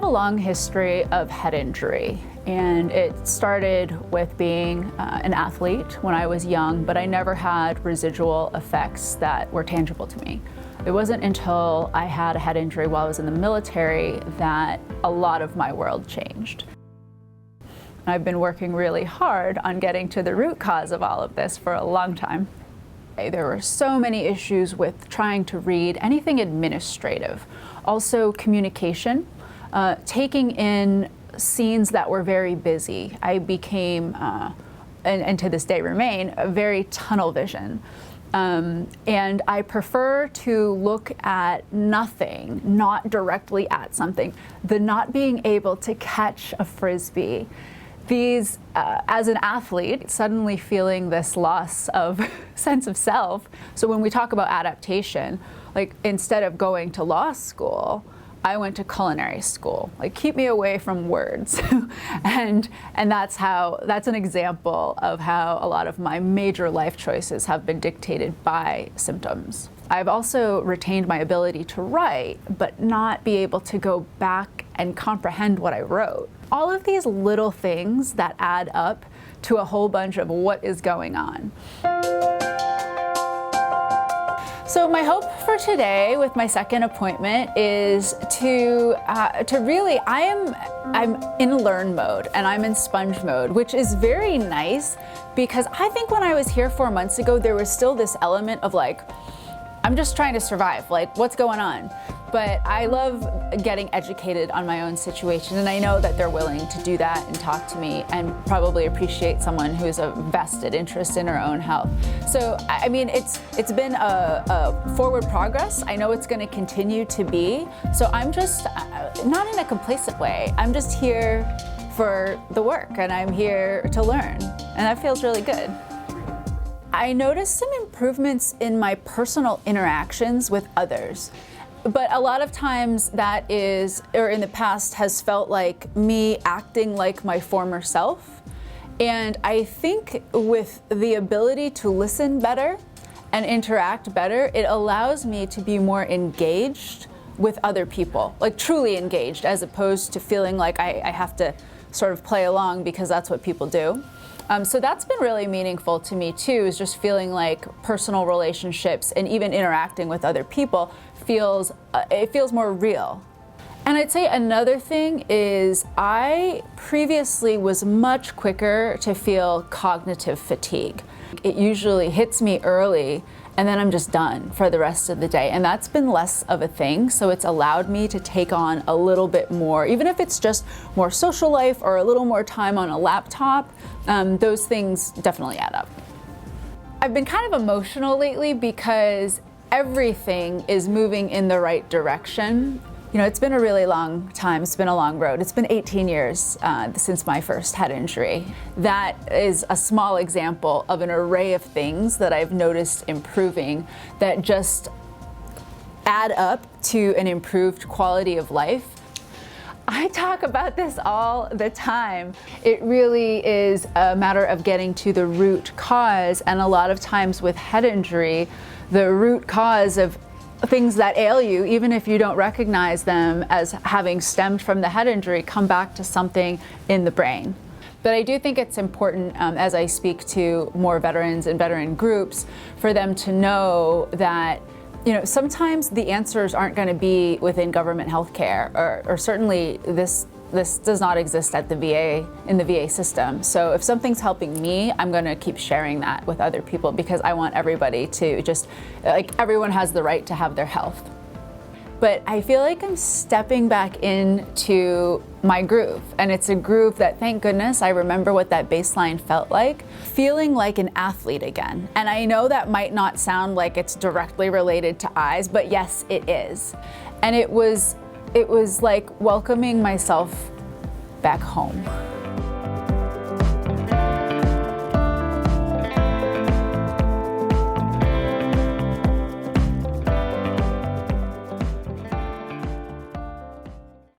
a long history of head injury, and it started with being an athlete when I was young, but I never had residual effects that were tangible to me. It wasn't until I had a head injury while I was in the military that a lot of my world changed. I've been working really hard on getting to the root cause of all of this for a long time. There were so many issues with trying to read anything administrative. Also communication, taking in scenes that were very busy. I became, and to this day remain, a very tunnel vision. And I prefer to look at nothing, not directly at something. The not being able to catch a frisbee. These, as an athlete, suddenly feeling this loss of sense of self. So when we talk about adaptation, like instead of going to law school, I went to culinary school. Like, keep me away from words. and that's an example of how a lot of my major life choices have been dictated by symptoms. I've also retained my ability to write, but not be able to go back and comprehend what I wrote. All of these little things that add up to a whole bunch of what is going on. So my hope for today with my second appointment is to really, I'm in learn mode and I'm in sponge mode, which is very nice because I think when I was here 4 months ago, there was still this element of like, I'm just trying to survive, like what's going on? But I love getting educated on my own situation, and I know that they're willing to do that and talk to me and probably appreciate someone who's a vested interest in her own health. So, I mean, it's been a forward progress. I know it's going to continue to be. So I'm just not in a complacent way. I'm just here for the work, and I'm here to learn, and that feels really good. I noticed some improvements in my personal interactions with others. But a lot of times that is, or in the past, has felt like me acting like my former self. And I think with the ability to listen better and interact better, it allows me to be more engaged with other people, like truly engaged, as opposed to feeling like I have to sort of play along because that's what people do. So that's been really meaningful to me too, is just feeling like personal relationships and even interacting with other people feels more real. And I'd say another thing is I previously was much quicker to feel cognitive fatigue. It usually hits me early and then I'm just done for the rest of the day. And that's been less of a thing. So it's allowed me to take on a little bit more, even if it's just more social life or a little more time on a laptop, those things definitely add up. I've been kind of emotional lately because everything is moving in the right direction. You know, it's been a really long time. It's been a long road. It's been 18 years since my first head injury. That is a small example of an array of things that I've noticed improving that just add up to an improved quality of life. I talk about this all the time. It really is a matter of getting to the root cause, and a lot of times with head injury, the root cause of things that ail you, even if you don't recognize them as having stemmed from the head injury, come back to something in the brain. But I do think it's important, as I speak to more veterans and veteran groups, for them to know that, you know, sometimes the answers aren't going to be within government healthcare, or certainly this does not exist at the VA, in the VA system. So if something's helping me, I'm going to keep sharing that with other people because I want everybody to just, like, everyone has the right to have their health. But I feel like I'm stepping back into my groove, and it's a groove that, thank goodness, I remember what that baseline felt like, feeling like an athlete again. And I know that might not sound like it's directly related to eyes, but yes, it is. And it was like welcoming myself back home.